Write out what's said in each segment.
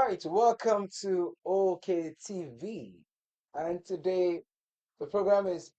right, welcome to OK TV. And today the program is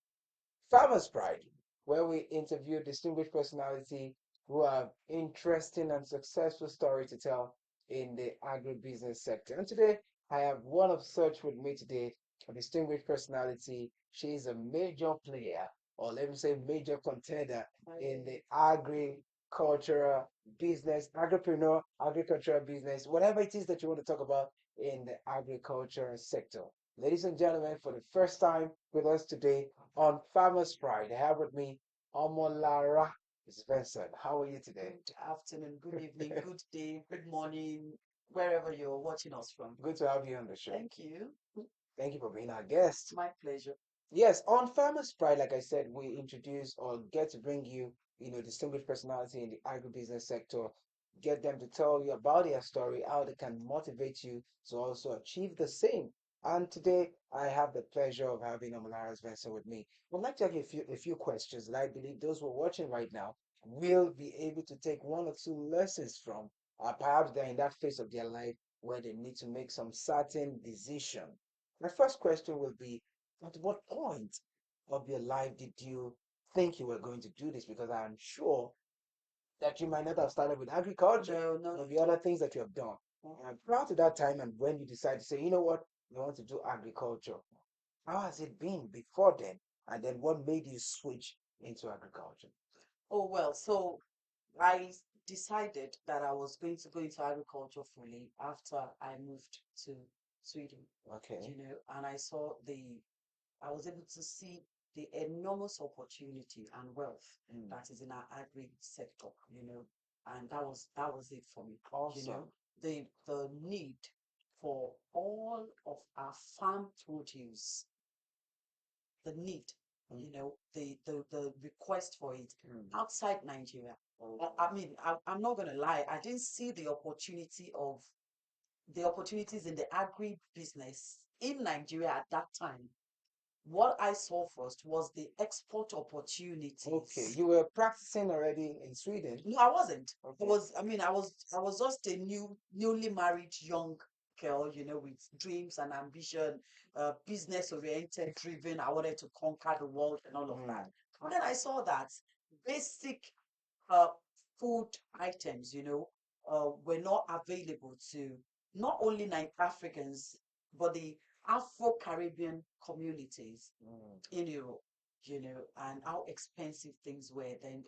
Farmers Pride, where we interview distinguished personality who have interesting and successful story to tell in the agribusiness sector. And today I have one of such with me today, a distinguished personality. She is a major player, or let me say major contender in the agricultural business, agripreneur, agricultural business, whatever it is that you want to talk about in the agricultural sector. Ladies and gentlemen, for the first time with us today, on Farmers Pride, I have with me Omolara Svensson. How are you today? Good afternoon, good evening, good day, good morning, wherever you're watching us from. Good to have you on the show. Thank you. Thank you for being our guest. My pleasure. Yes, on Farmers Pride, like I said, we introduce or get to bring you, distinguished personality in the agribusiness sector, get them to tell you about their story, how they can motivate you to also achieve the same. And today, I have the pleasure of having Omolara Svensson with me. I'd like to ask you a few questions that I believe those who are watching right now will be able to take one or two lessons from. Perhaps they're in that phase of their life where they need to make some certain decision. My first question will be, at what point of your life did you think you were going to do this? Because I'm sure that you might not have started with agriculture, No, not or the at other all. things that you have done. And prior to that time, and when you decide to say, you know what, you want to do agriculture, how has it been before then? And then what made you switch into agriculture? Oh, well, so I decided that I was going to go into agriculture fully after I moved to Sweden, Okay. and I was able to see the enormous opportunity and wealth Mm. that is in our agri sector, and that was it for me. You know, Awesome. the need for all of our farm produce, the need, Mm. the request for it Mm. outside Nigeria. Oh. I'm not gonna lie, I didn't see the opportunities in the agri business in Nigeria at that time. What I saw first was the export Okay, opportunities. you were practicing already in Sweden. No, I wasn't. Okay. I was just a newly married young girl, with dreams and ambition, business oriented, driven. I wanted to conquer the world and all of that. Mm. And then I saw that basic uh, food items, were not available to not only Africans, but the Afro-Caribbean communities Mm. in Europe, and how expensive things were then.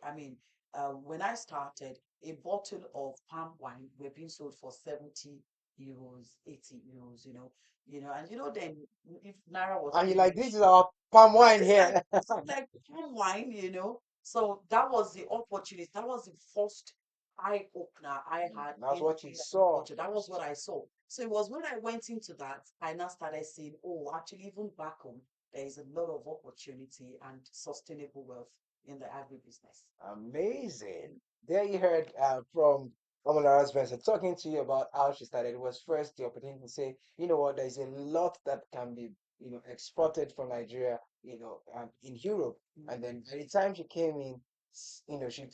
When I started, a bottle of palm wine were being sold for 70 euros, 80 euros, and then if Naira was And you still like, this rich, is our palm I wine just like here. like palm wine, So that was the opportunity. That was the first eye opener I had That's what into you the saw agriculture. That was what first. I saw. So it was when I went into that, I now started seeing, oh, actually, even back home, there is a lot of opportunity and sustainable wealth in the agribusiness. Amazing. There you heard from Omolara Svensson talking to you about how she started. It was first the opportunity to say, you know what, there's a lot that can be, exported from Nigeria, in Europe. And then by the time she came in, she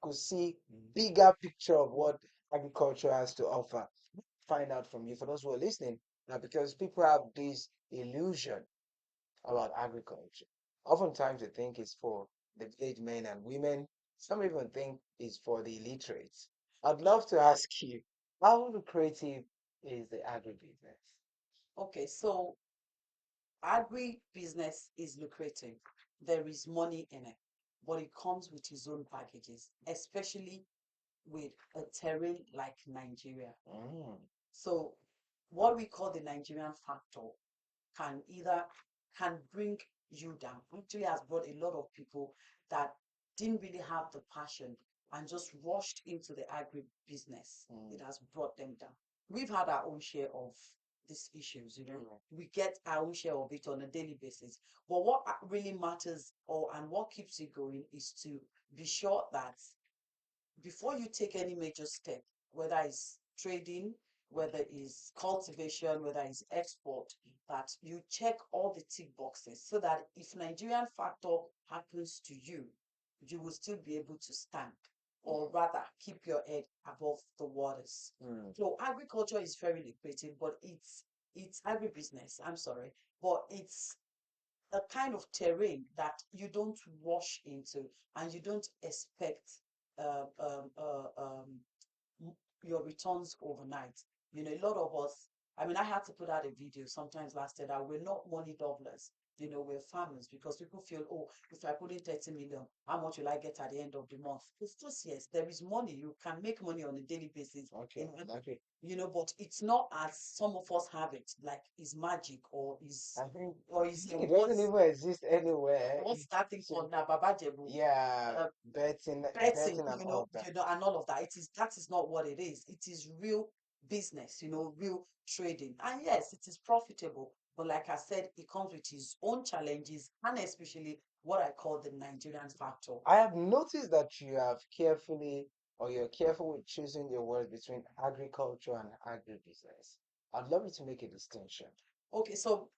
could see bigger picture of what agriculture has to offer. Find out from you, for those who are listening, because people have this illusion about agriculture. Oftentimes they think it's for the village men and women. Some even think it's for the illiterates. I'd love to ask you, how lucrative is the agribusiness? Okay, so agribusiness is lucrative. There is money in it, but it comes with its own packages, especially with a terrain like Nigeria. Mm. So what we call the Nigerian factor can either can bring you down. Actually has brought a lot of people that didn't really have the passion and just rushed into the agri business. Mm. It has brought them down. We've had our own share of these issues, Mm. We get our own share of it on a daily basis. But what really matters and what keeps you going is to be sure that before you take any major step, whether it's trading, whether it's cultivation, whether it's export, that you check all the tick boxes so that if Nigerian factor happens to you, you will still be able to stand. or rather keep your head above the waters. Mm. So agriculture is very lucrative, but it's agribusiness. I'm sorry, but it's a kind of terrain that you don't wash into and you don't expect uh, um, uh, um, your returns overnight. You know, a lot of us, I mean, I had to put out a video sometimes last year that we're not money doublers. You know, we're farmers because people feel, oh, if I put in 30 million, how much will I get at the end of the month? It's just, yes, there is money. You can make money on a daily basis. Okay. Okay. You know, but it's not as some of us have it, like is magic or is I is think it doesn't what's even exist anywhere. what's that thing It's called now, Baba Jebu? yeah, Uh, betting betting, and all of that. you know, and all of that. That is not what it is. It is real business, you know, real trading. And yes, it is profitable. But like I said, it comes with its own challenges and especially what I call the Nigerian factor. I have noticed that you have carefully, or you're careful with choosing your words between agriculture and agribusiness. I'd love you to make a distinction. Okay, so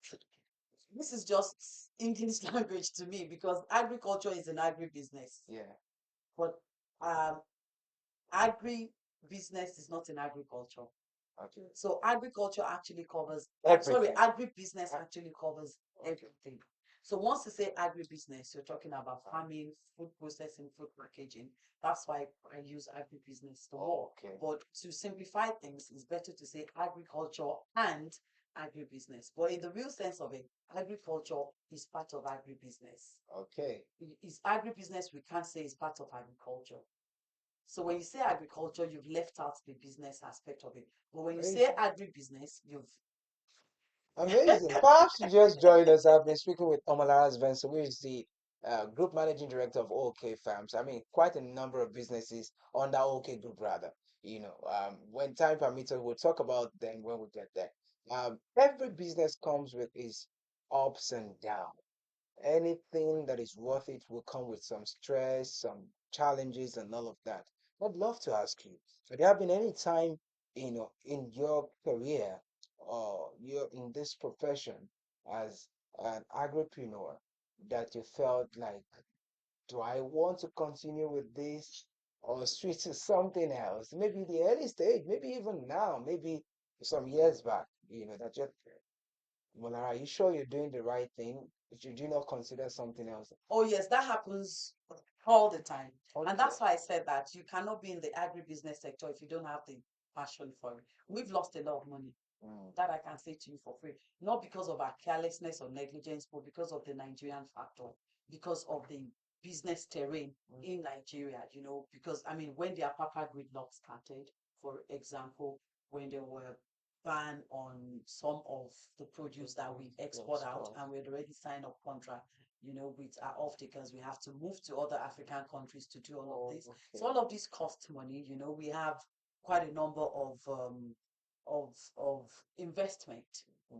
this is just English language to me because agriculture is an agribusiness. Yeah. But um, agribusiness is not in agriculture. Okay. So agriculture actually covers, sorry, Everything. agribusiness Uh, actually covers Okay. everything. So once you say agribusiness, you're talking about farming, food processing, food packaging. That's why I use agribusiness the more. Okay. But to simplify things, it's better to say agriculture and agribusiness. But in the real sense of it, agriculture is part of agribusiness. Okay. Is agribusiness, we can't say is part of agriculture. So when you say agriculture, you've left out the business aspect of it. But when you say Amazing. agribusiness, you've Amazing. Perhaps you just joined us. I've been speaking with Omolara Svensson, who is the group managing director of O.O.K Farms. I mean, quite a number of businesses under O.O.K Group, rather. When time permits, we'll talk about them when we get there. Every business comes with its ups and downs. Anything that is worth it will come with some stress, some challenges, and all of that. I'd love to ask you, have there been any time, in your career or you're in this profession as an agripreneur that you felt like, do I want to continue with this or switch to something else? Maybe the early stage, maybe even now, maybe some years back, that you're, well, are you sure you're doing the right thing? Should you not consider something else? Oh, yes, that happens all the time. And Okay. that's why I said that you cannot be in the agribusiness sector if you don't have the passion for it. We've lost a lot of money. Mm. That I can say to you for free. Not because of our carelessness or negligence, but because of the Nigerian factor, because of the business terrain in Nigeria, you know, because I mean, when the Apapa gridlock started, for example, when there were ban on some of the produce that we export out and we had already signed up contract, you know, with our off takers, we have to move to other African countries to do all of this. So all of this costs money, you know, we have quite a number of investment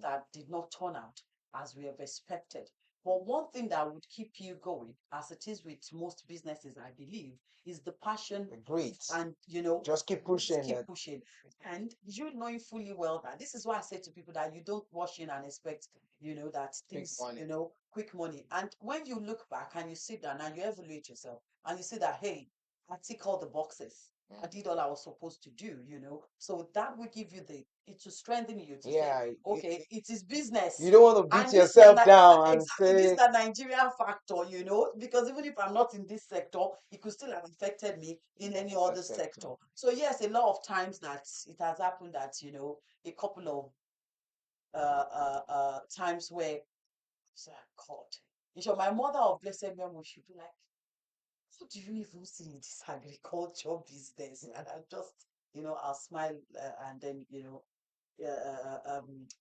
that did not turn out as we have expected. But one thing that would keep you going, as it is with most businesses, I believe, is the passion Great. and you know Just keep just pushing keep that. pushing. And you knowing fully well that this is why I say to people that you don't rush in and expect, you know, that Quick things, money. you know, quick money. And when you look back and you sit down and you evaluate yourself and you see that, hey, I tick all the boxes. I did all I was supposed to do, you know. So that will give you it to strengthen you to say, Yeah, okay, it is you business. don't want to beat And this na yourself down and exactly this say, the Nigerian factor, you know, because even if I'm not in this sector, it could still have affected me in any "Other other sector." sector. So yes, a lot of times that it has happened that, you know, a couple of times where so God, in short, my mother of blessed memory should be like, what do you even see in this agriculture business? And I just, you know, I'll smile and then, you know,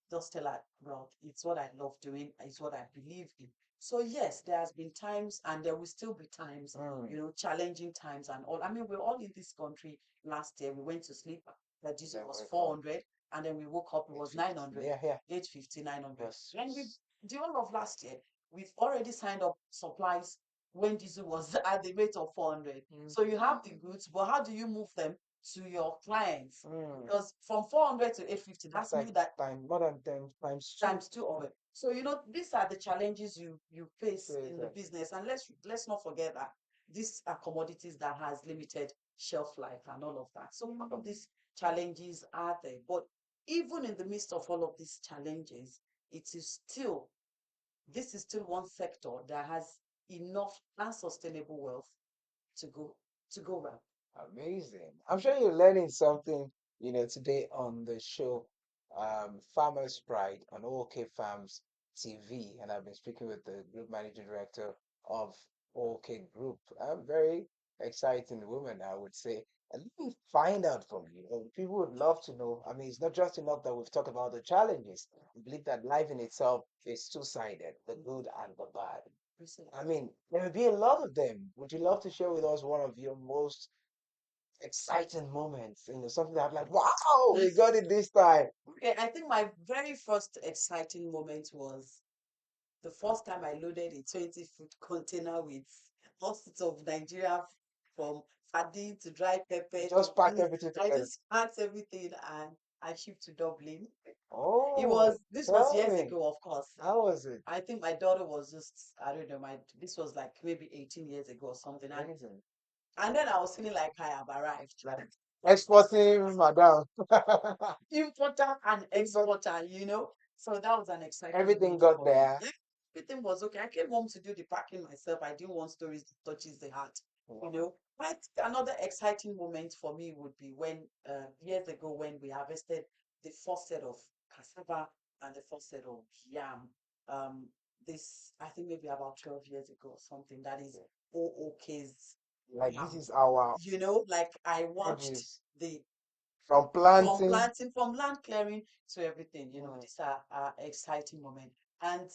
just tell her, well, it's what I love doing, it's what I believe in. So yes, there has been times and there will still be times, Mm. you know, challenging times and all. I mean, we're all in this country last year. We went to sleep, the diesel Then was wake up. 400, and then we woke up, it was 850. 900, Yeah, yeah. 850, 900. Yes. When we, the whole of last year, we've already signed up supplies when diesel was at the rate of 400. So you have the goods, but how do you move them to your clients? Mm. Because from 400 to 850, That's that's like you that more than 10 times two. times two of it. So you know these are the challenges you face So in the exactly. business, and let's not forget that these are commodities that has limited shelf life and all of that. So all of these challenges are there. But even in the midst of all of these challenges, it is still this is still one sector that has enough and sustainable wealth to go to go around. Amazing. I'm sure you're learning something, today on the show, Farmers Pride on O.O.K Farms TV. And I've been speaking with the group managing director of O.O.K Group. A very exciting woman, I would say. And let me find out from you. People would love to know. I mean, it's not just enough that we've talked about the challenges. I believe that life in itself is two-sided, the good and the bad. I mean, there may be a lot of them. Would you love to share with us one of your most exciting moments? Something that like, wow, we got it this time. Okay, I think my very first exciting moment was the first time I loaded a 20-foot container with all sorts of Nigeria from sardine to dry pepper to Just packed beans. everything I together. just packed everything and I shipped to Dublin. Oh, This was tell years me, ago, of course. how was it? I think my daughter was just, I don't know, this was like maybe 18 years ago or something. Amazing. And then I was feeling like I have arrived. Like exporting, madam. Importer and Import- exporter, you know. So that was an exciting Everything moment got for me. there. Everything was okay. I came home to do the packing myself. I didn't want stories that touches the heart, you know. But another exciting moment for me would be when years ago when we harvested the first set of cassava and the first set of yam. Um, this I think maybe about 12 years ago or something. That is O.O.K's Like this yam. is our You know, like I watched produce the from from planting. planting, from land clearing to everything. You know, Mm. these are exciting moments. And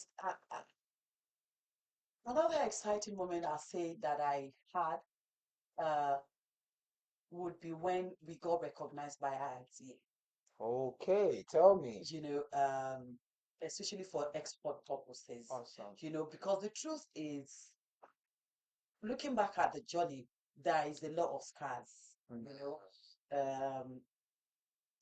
another exciting moment I say that I had uh, would be when we got recognized by IITA. Okay, tell me. You know, especially for export purposes. Awesome. You know, because the truth is, looking back at the journey, there is a lot of scars. Mm. You know,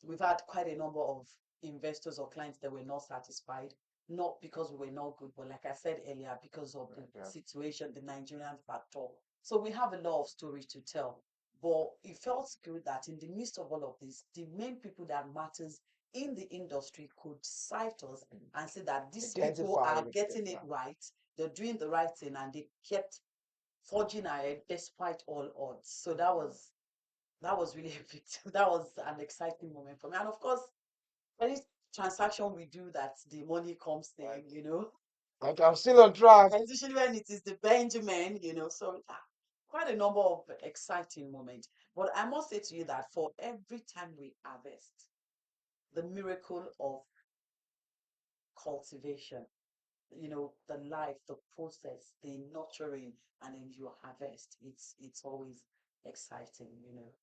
we've had quite a number of investors or clients that were not satisfied, not because we were not good, but like I said earlier, because of the Yeah. situation, the Nigerian factor. So we have a lot of stories to tell. But it felt good that in the midst of all of this, the main people that matters in the industry could cite us and say that these people Identify are with getting it them. right, they're doing the right thing, and they kept forging ahead despite all odds. So that was really a big that was an exciting moment for me. And of course, any transaction we do that the money comes in, you know, Like I'm still on track. especially when it is the Benjamin, you know, so quite a number of exciting moments. But I must say to you that for every time we harvest, the miracle of cultivation, you know, the life, the process, the nurturing, and then you harvest, it's always exciting, you know.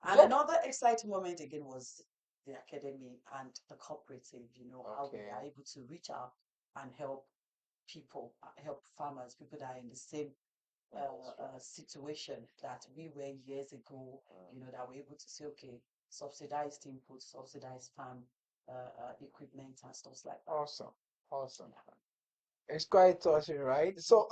And Yeah. another exciting moment again was the academy and the cooperative, you know, how we Okay. are able to reach out and help people, help farmers, people that are in the same situation that we were years ago, you know, that we're able to say, okay, subsidized input, subsidized farm equipment and stuff like that. Awesome. Awesome. Yeah. It's quite touching, right? So,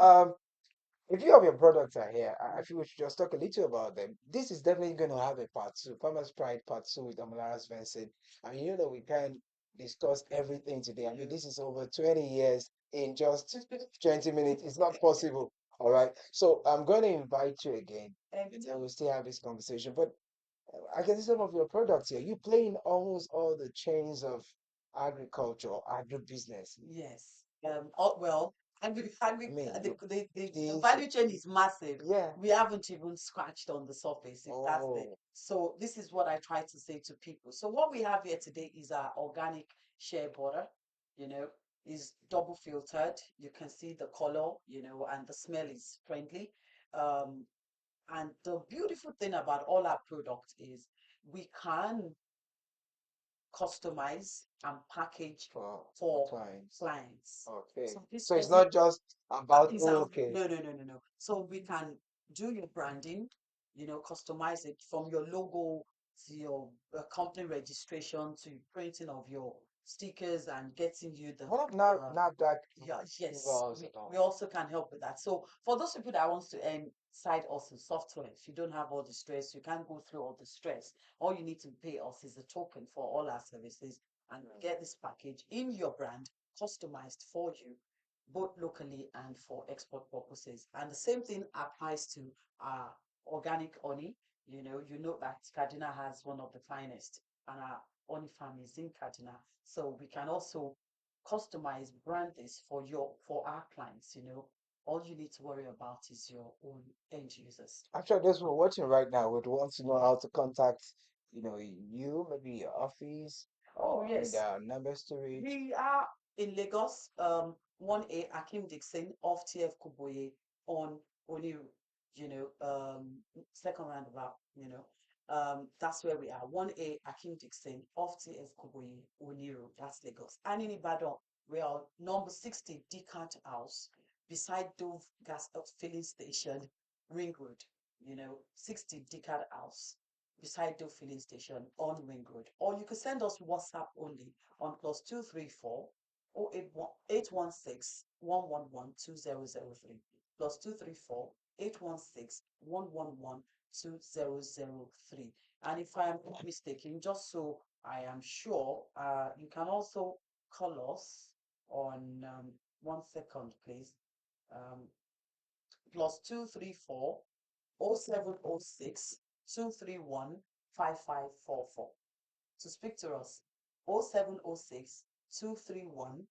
if you have your products are here, I feel we should just talk a little about them. This is definitely going to have a part two, Farmers Pride part two with Omolara Svensson. I mean, that we can discuss everything today. I mean, this is over 20 years in just 20 minutes. It's not possible. All right. So I'm going to invite you again, and then we'll still have this conversation. But I can see some of your products here. You play in almost all the chains of agriculture, agribusiness. Yes. Well, I mean, the this, value chain is massive. yeah. We haven't even scratched on the surface, if that's the. Oh, So this is what I try to say to people. So what we have here today is our organic shea butter, you know, is double filtered. You can see the color, you know, and the smell is friendly. Um, and the beautiful thing about all our products is we can customize and package for for clients. clients. Okay. So this So it's doesn't not just about is our okay. no, no, no, no, no. So we can do your branding, you know, customize it from your logo to your company registration to printing of your stickers and getting you the What of uh, NAFDAC yeah, yes, approvals and we all? also can help with that. So for those people that wants to earn side hustle software, if you don't have all the stress, you can't go through all the stress. All you need to pay us is a token for all our services and get this package in your brand, customized for you, both locally and for export purposes. And the same thing applies to organic honey. You know that Cardina has one of the finest, and our honey farm is in Cardina. So we can also customize brand this for our clients. All you need to worry about is your own end users. Actually, those who are watching right now would want to know how to contact, you, maybe your office, Oh or maybe yes, there are numbers to reach. we are in Lagos, 1A Akim Dixon off TF Kuboye on Oniru, second roundabout, that's where we are. 1A Akim Dixon off TF Kuboye, Oniru, that's Lagos. And in Ibadan, we are number 60 Decant House beside Dove Gas Filling Station, Ring Road, 60 Decant House beside Dove Filling Station on Ring Road. Or you can send us WhatsApp only on +234 816 111 2003 +234 816 111 2003. And if I am not mistaken, just so I am sure, you can also call us on 1 second, please. Um, +234 0706 231 5544 to speak to us. 0706 231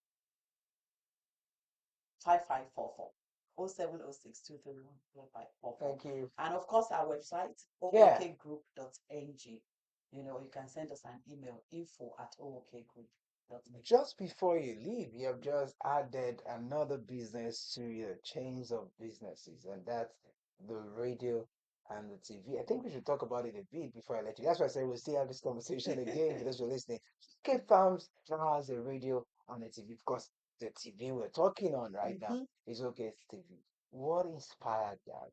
5544. 0706 231 5544. Thank you. And of course, our website, Yeah, ookgroup.ng. You can send us an email, info@ookgroup.ng. just before you leave, you have just added another business to your chains of businesses, and that's the radio and the TV. I think we should talk about it a bit before I let you. That's why I said we'll still have this conversation again for those who are listening. K Farms now has a radio and a TV. Of course, the TV we're talking on right now Mhm. is OK TV. What inspired that?